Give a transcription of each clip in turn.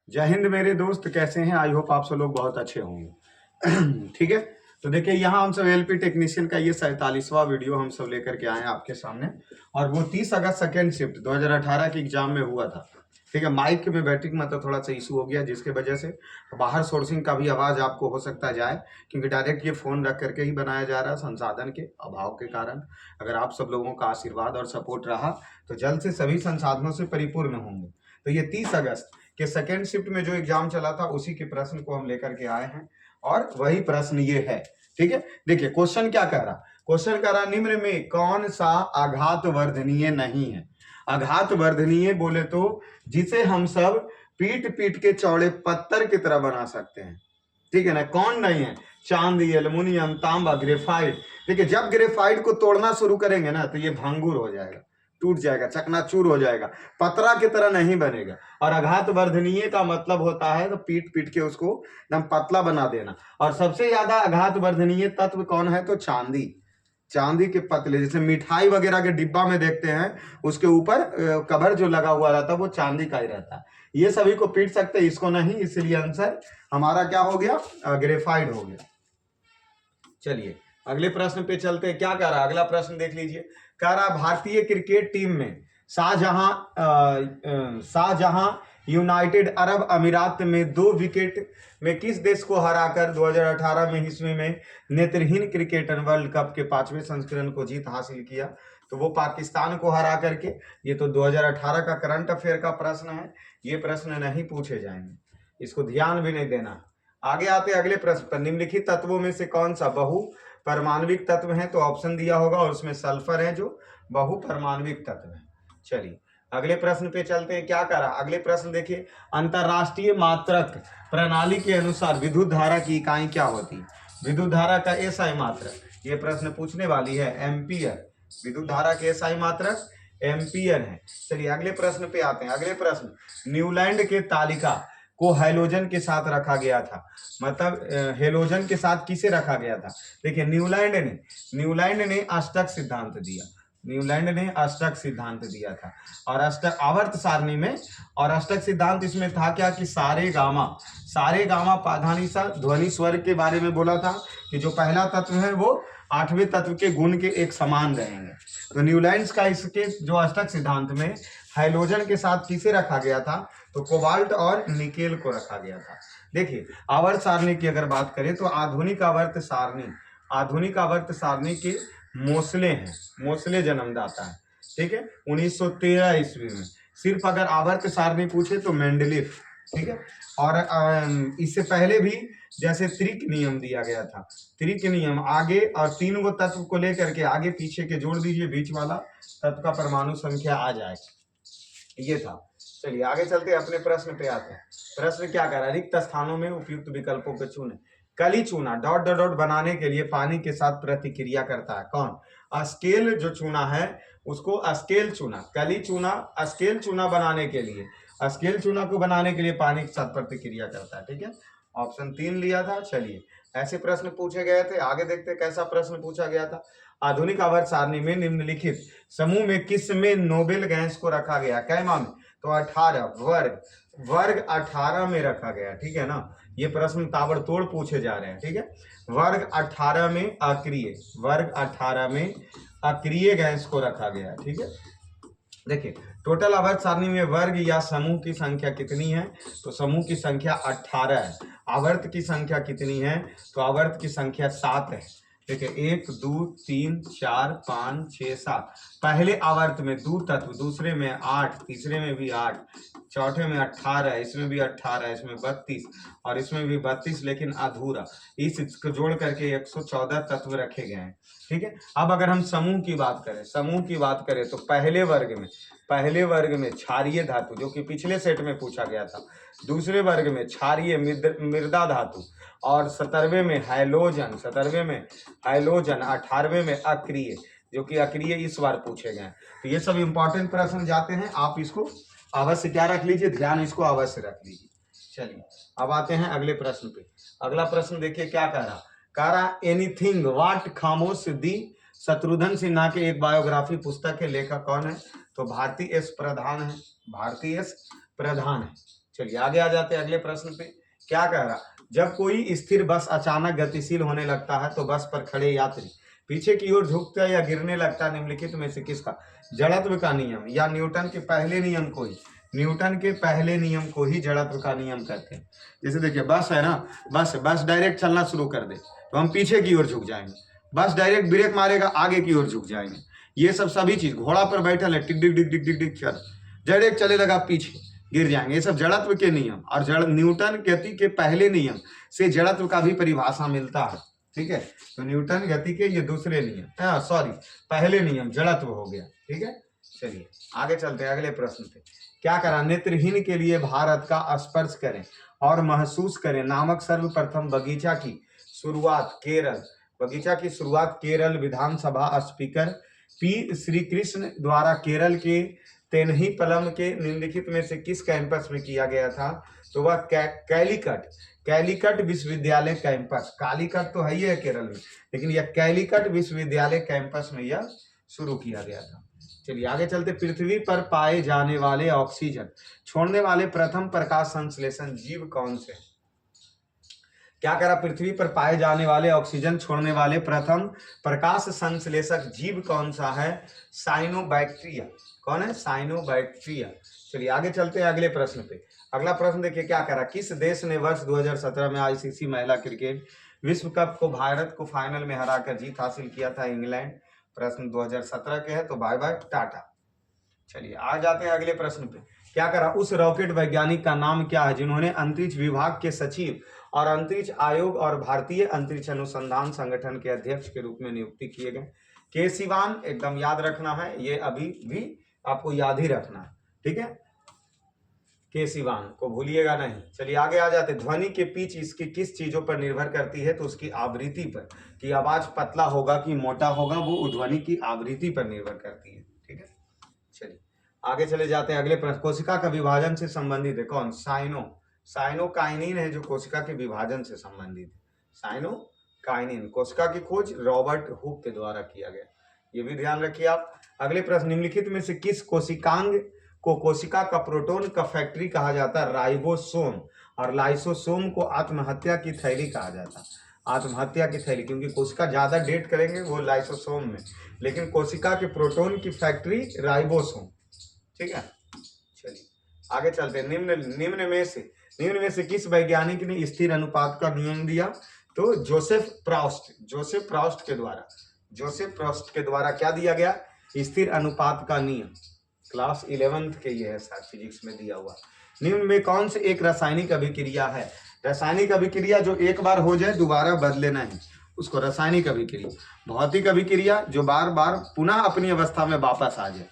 जय हिंद मेरे दोस्त, कैसे हैं? आई होप आप सब लोग बहुत अच्छे होंगे। ठीक है, तो देखिए यहाँ हम सब एलपी टेक्नीशियन का ये 47वां वीडियो हम सब लेकर के आए हैं आपके सामने। और वो 30 अगस्त सेकेंड शिफ्ट 2018 के एग्जाम में हुआ था। ठीक है, माइक में बैटरी का मतलब थोड़ा सा इशू हो गया, जिसके वजह से बाहर सोर्सिंग का भी आवाज़ आपको हो सकता जाए, क्योंकि डायरेक्ट ये फ़ोन रख करके ही बनाया जा रहा है संसाधन के अभाव के कारण। अगर आप सब लोगों का आशीर्वाद और सपोर्ट रहा तो जल्द से सभी संसाधनों से परिपूर्ण होंगे। तो ये 30 अगस्त कि सेकेंड शिफ्ट में जो एग्जाम चला था उसी के प्रश्न को हम लेकर के आए हैं, और वही प्रश्न ये है। ठीक है, देखिए क्वेश्चन क्या कह रहा। क्वेश्चन कह रहा, निम्न में कौन सा आघात वर्धनीय नहीं है? आघात वर्धनीय बोले तो जिसे हम सब पीट पीट के चौड़े पत्थर की तरह बना सकते हैं। ठीक है ना, कौन नहीं है? चांदी, एल्युमिनियम, तांबा, ग्रेफाइट। देखिए जब ग्रेफाइट को तोड़ना शुरू करेंगे ना तो ये भांगुर हो जाएगा, टूट जाएगा, चकनाचूर हो जाएगा, पतरा की तरह नहीं बनेगा। और आघात वर्धनीय का मतलब होता है तो पीट पीट के उसको एकदम पतला बना देना। और सबसे ज्यादा आघात वर्धनीय तत्व कौन है? तो चांदी। चांदी के पतले, जैसे मिठाई वगैरह के डिब्बा में देखते हैं उसके ऊपर कवर जो लगा हुआ रहता है वो चांदी का ही रहता है। ये सभी को पीट सकते, इसको नहीं, इसलिए आंसर हमारा क्या हो गया? ग्रेफाइड हो गया। चलिए अगले प्रश्न पे चलते हैं। क्या कह रहा है अगला प्रश्न देख लीजिए। कह रहा भारतीय क्रिकेट टीम में शाहजहां यूनाइटेड अरब अमीरात में 2 विकेट में किस देश को हराकर 2018 में ईस्वी में नेत्रहीन क्रिकेटर वर्ल्ड कप के 5वें संस्करण को जीत हासिल किया? तो वो पाकिस्तान को हरा करके। ये तो 2018 का करंट अफेयर का प्रश्न है, ये प्रश्न नहीं पूछे जाएंगे, इसको ध्यान भी नहीं देना। आगे आते अगले प्रश्न पर। निम्नलिखित तत्वों में से कौन सा बहु परमाणविक तत्व है? तो ऑप्शन दिया होगा और उसमें सल्फर है जो बहु परमाणविक तत्व है। चलिए अगले प्रश्न पे चलते हैं। क्या करा अगले प्रश्न देखिए। अंतरराष्ट्रीय मात्रक प्रणाली के अनुसार विद्युत धारा की इकाई क्या होती है? विद्युत धारा का एसआई मात्रक, ये प्रश्न पूछने वाली है, एम्पियर। विद्युत धारा के एसआई मात्रक एम्पियर है। चलिए अगले प्रश्न पे आते हैं। अगले प्रश्न, न्यूलैंड के तालिका को हैलोजन के साथ रखा गया था, मतलब हेलोजन के साथ किसे रखा गया था? देखिए न्यूलैंड ने अष्टक सिद्धांत दिया। न्यूलैंड ने अष्टक सिद्धांत दिया था। और अष्टक आवर्त सारणी में, और अष्टक सिद्धांत इसमें था क्या कि सारे गामा पाधानी सा ध्वनि स्वर के बारे में बोला था कि जो पहला तत्व है वो 8वें तत्व के गुण के एक समान रहेंगे। तो न्यूलैंड का इसके जो अष्टक सिद्धांत में हाइड्रोजन के साथ किसे रखा गया था? तो कोबाल्ट और निकेल को रखा गया था। देखिए आवर्त सारणी की अगर बात करें तो आधुनिक आवर्त सारणी के मोस्ले हैं, मोस्ले जन्मदाता है। ठीक है, 1913 ईस्वी में। सिर्फ अगर आवर्त सारणी पूछे तो मेंडलीफ। ठीक है, और इससे पहले भी जैसे त्रिक नियम दिया गया था। त्रिक नियम आगे और 3 गो तत्व को लेकर के आगे पीछे के जोड़ दीजिए, बीच वाला तत्व का परमाणु संख्या आ जाएगा, ये था। चलिए आगे चलते अपने प्रश्न पे आते हैं। प्रश्न क्या कर रहा है? रिक्त स्थानों में उपयुक्त विकल्पों को चुने। कली चूना डॉट डॉट डॉट बनाने के लिए पानी के साथ प्रतिक्रिया करता है, कौन? अस्केल जो चूना है उसको अस्केल चूना, कली चूना अस्केल चूना बनाने के लिए, अस्केल चूना को बनाने के लिए पानी के साथ प्रतिक्रिया करता है। ठीक है, ऑप्शन 3 लिया था। चलिए ऐसे प्रश्न पूछे गए थे, आगे देखते कैसा प्रश्न पूछा गया था। आधुनिक आवर्त सारणी में निम्नलिखित समूह में किस में नोबेल गैस को रखा गया? कैमा में? तो 18 वर्ग 18 में रखा गया। ठीक है ना, ये प्रश्न ताबड़तोड़ पूछे जा रहे हैं। ठीक है, वर्ग 18 में अक्रिय, वर्ग 18 में अक्रिय गैस को रखा गया। ठीक है, देखिए टोटल आवर्त सारणी में वर्ग या समूह की संख्या कितनी है? तो समूह की संख्या 18 है। आवर्त की संख्या कितनी है? तो आवर्त की संख्या 7 है। देखिए 1 2 3 4 5 6 7। पहले आवर्त में 2 तत्व, दूसरे में 8, तीसरे में भी 8, चौथे में 18, इसमें भी 18, इसमें 32 और इसमें भी 32, लेकिन अधूरा। इसको जोड़ करके 114 तत्व रखे गए हैं। ठीक है, अब अगर हम समूह की बात करें तो पहले वर्ग में क्षारीय धातु, जो कि पिछले सेट में पूछा गया था। दूसरे वर्ग में क्षारीय मृदा धातु, और 17वें में हाइलोजन, 18वें में अक्रिय, जो कि अक्रिय इस बार पूछे गए। तो ये सब इंपॉर्टेंट प्रश्न जाते हैं, आप इसको अवश्य क्या रख लीजिए, ध्यान इसको अवश्य रख लीजिए। चलिए अब आते हैं अगले प्रश्न पे। अगला प्रश्न देखिए क्या कह रहा एनीथिंग व्हाट खामोश दी शत्रुघ्न सिन्हा के एक बायोग्राफी पुस्तक के लेखक कौन है? तो भारती एस प्रधान है। चलिए आगे आ जाते हैं अगले प्रश्न पे। क्या कह रहा, जब कोई स्थिर बस अचानक गतिशील होने लगता है तो बस पर खड़े यात्री पीछे की ओर झुकता है या गिरने लगता है, निम्नलिखित में से किसका? जड़त्व का नियम या न्यूटन के पहले नियम को ही, न्यूटन के पहले नियम को ही जड़त्व का नियम कहते हैं। जैसे देखिए बस है ना, बस डायरेक्ट चलना शुरू कर दे तो हम पीछे की ओर झुक जाएंगे, बस डायरेक्ट ब्रेक मारेगा आगे की ओर झुक जाएंगे। ये सब सभी चीज, घोड़ा पर बैठल है टिक डिक डिक डिक डिक डिक चल, डायरेक्ट चले लगा पीछे गिर जाएंगे। ये सब जड़त्व के नियम और न्यूटन गति के पहले नियम से जड़त्व का भी परिभाषा मिलता है। ठीक है, तो न्यूटन गति के ये दूसरे नियम, सॉरी पहले नियम जड़त्व हो गया। ठीक है, चलिए आगे चलते हैं अगले प्रश्न पे। क्या करा, नेत्रहीन के लिए भारत का स्पर्श करें और महसूस करें नामक सर्वप्रथम बगीचा की शुरुआत केरल, बगीचा की शुरुआत केरल विधानसभा स्पीकर पी श्री कृष्ण द्वारा केरल के तेनहीपलम के निम्नलिखित में से किस कैंपस में किया गया था? तो वह कैलीकट विश्वविद्यालय कैंपस, कालीकट तो है ही है केरल में, लेकिन यह कैलीकट विश्वविद्यालय कैंपस में यह शुरू किया गया था। चलिए आगे चलते। पृथ्वी पर पाए जाने वाले ऑक्सीजन छोड़ने वाले प्रथम प्रकाश संश्लेषण जीव कौन से? क्या करा, पृथ्वी पर पाए जाने वाले ऑक्सीजन छोड़ने वाले प्रथम प्रकाश संश्लेषक जीव कौन सा है? साइनोबैक्टीरिया। कौन है? साइनोबैक्टीरिया। चलिए आगे चलते हैं अगले प्रश्न पे। अगला प्रश्न देखिए क्या करा, किस देश ने वर्ष 2017 में आईसीसी महिला क्रिकेट विश्व कप को भारत को फाइनल में हराकर जीत हासिल किया था? इंग्लैंड। प्रश्न 2017 के है तो बाय बाय टाटा। चलिए आ जाते हैं अगले प्रश्न पे। क्या करा, उस रॉकेट वैज्ञानिक का नाम क्या है जिन्होंने अंतरिक्ष विभाग के सचिव और अंतरिक्ष आयोग और भारतीय अंतरिक्ष अनुसंधान संगठन के अध्यक्ष के रूप में नियुक्ति किए गए? के सिवान, एकदम याद रखना है, ये अभी भी आपको याद ही रखना है। ठीक है, के सिवान को भूलिएगा नहीं। चलिए आगे आ जाते। ध्वनि के पिच इसकी किस चीजों पर निर्भर करती है? तो उसकी आवृत्ति पर, कि आवाज पतला होगा कि मोटा होगा, वो ध्वनि की आवृत्ति पर निर्भर करती है। ठीक है, चलिए आगे चले जाते हैं अगले प्रश्न। कोशिका का विभाजन से संबंधित है कौन? साइनोकाइनिन है जो कोशिका के विभाजन से संबंधित है। साइनोकाइनिन। कोशिका की खोज रॉबर्ट हुक के द्वारा किया गया, ये भी ध्यान रखिए आप। अगले प्रश्न, निम्नलिखित में से किस कोशिकांग को कोशिका का प्रोटॉन का फैक्ट्री कहा जाता है? राइबोसोम। और लाइसोसोम को आत्महत्या की थैली कहा जाता है। आत्महत्या की थैली, क्योंकि कोशिका ज्यादा डेट करेंगे वो लाइसोसोम में, लेकिन कोशिका के प्रोटॉन की फैक्ट्री राइबोसोम। ठीक है, चलिए आगे चलते हैं। निम्न में से किस वैज्ञानिक ने स्थिर अनुपात का नियम दिया? तो जोसेफ प्रॉस्ट के द्वारा क्या दिया गया? स्थिर अनुपात का नियम। क्लास 11th के ये है शायद फिजिक्स में दिया हुआ। निम्न में कौन से एक रासायनिक अभिक्रिया है? रासायनिक अभिक्रिया जो एक बार हो जाए दोबारा बदले नहीं, उसको रासायनिक अभिक्रिया। भौतिक अभिक्रिया जो बार बार पुनः अपनी अवस्था में वापस आ जाए,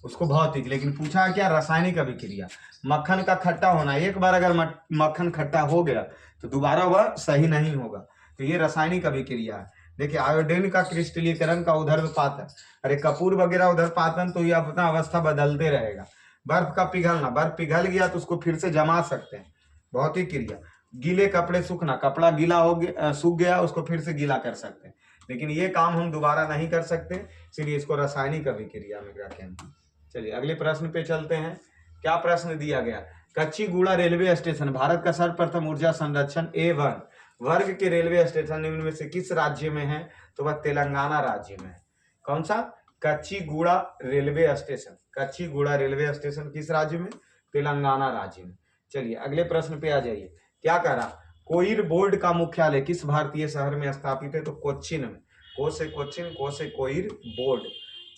उसको भौतिक। लेकिन पूछा क्या? रासायनिक अभिक्रिया। मक्खन का खट्टा होना, एक बार अगर मक्खन खट्टा हो गया तो दोबारा वह सही नहीं होगा, तो ये रासायनिक अभिक्रिया है। देखिए आयोडीन का क्रिस्टलीकरण का ऊर्ध्वपातन, अरे कपूर वगैरह ऊर्ध्वपातन, तो ये अपना अवस्था बदलते रहेगा। बर्फ का पिघलना, बर्फ पिघल गया तो उसको फिर से जमा सकते हैं, भौतिक क्रिया। गीले कपड़े सूखना, कपड़ा गीला हो गया, सूख गया, उसको फिर से गीला कर सकते हैं, लेकिन ये काम हम दोबारा नहीं कर सकते, इसलिए इसको रासायनिक अभिक्रिया में रखें। चलिए अगले प्रश्न पे चलते हैं। क्या प्रश्न दिया गया? कच्चीगुड़ा रेलवे स्टेशन भारत का सर्वप्रथम ऊर्जा संरक्षण A1 वर्ग के रेलवे स्टेशन निम्न में से किस राज्य में है? तो वह तेलंगाना राज्य में है। कौन सा? कच्चीगुड़ा रेलवे स्टेशन किस राज्य में? तेलंगाना राज्य में। चलिए अगले प्रश्न पे आ जाइए। क्या कह रहा, कोइर बोर्ड का मुख्यालय किस भारतीय शहर में स्थापित है? तो कोच्चिन में। को से कोच्चिन, को से कोइर बोर्ड।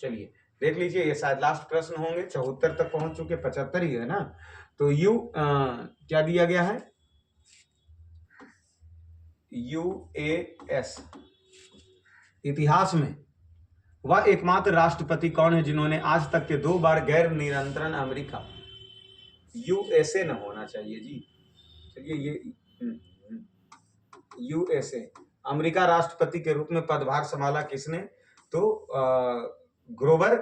चलिए देख लीजिए, ये शायद लास्ट प्रश्न होंगे, 74 तक पहुंच चुके, 75 ही है ना। तो क्या दिया गया है? UAS। इतिहास में वह एकमात्र राष्ट्रपति कौन है जिन्होंने आज तक के 2 बार गैर नियंत्रण अमेरिका, USA न होना चाहिए जी, चलिए ये USA, अमेरिका राष्ट्रपति के रूप में पदभार संभाला किसने? तो ग्रोवर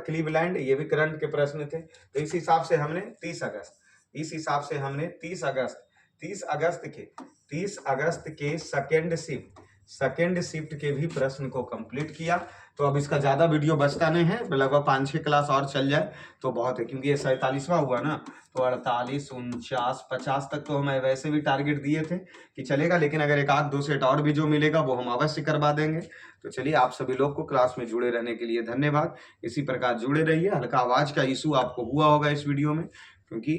क्लीवलैंड। ये भी करंट के प्रश्न थे। तो इस हिसाब से हमने 30 अगस्त के सेकेंड शिफ्ट के भी प्रश्न को कंप्लीट किया। तो अब इसका ज़्यादा वीडियो बचता नहीं है, लगभग 5-6 क्लास और चल जाए तो बहुत है, क्योंकि ये 47वां हुआ ना, तो 48, 49, 50 तक तो हमें वैसे भी टारगेट दिए थे कि चलेगा, लेकिन अगर एक आध दो सेट और भी जो मिलेगा वो हम अवश्य करवा देंगे। तो चलिए, आप सभी लोग को क्लास में जुड़े रहने के लिए धन्यवाद। इसी प्रकार जुड़े रहिए। हल्का आवाज़ का इशू आपको हुआ होगा इस वीडियो में, क्योंकि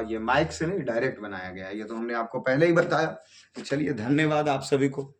ये माइक से नहीं डायरेक्ट बनाया गया है, ये तो हमने आपको पहले ही बताया। तो चलिए, धन्यवाद आप सभी को।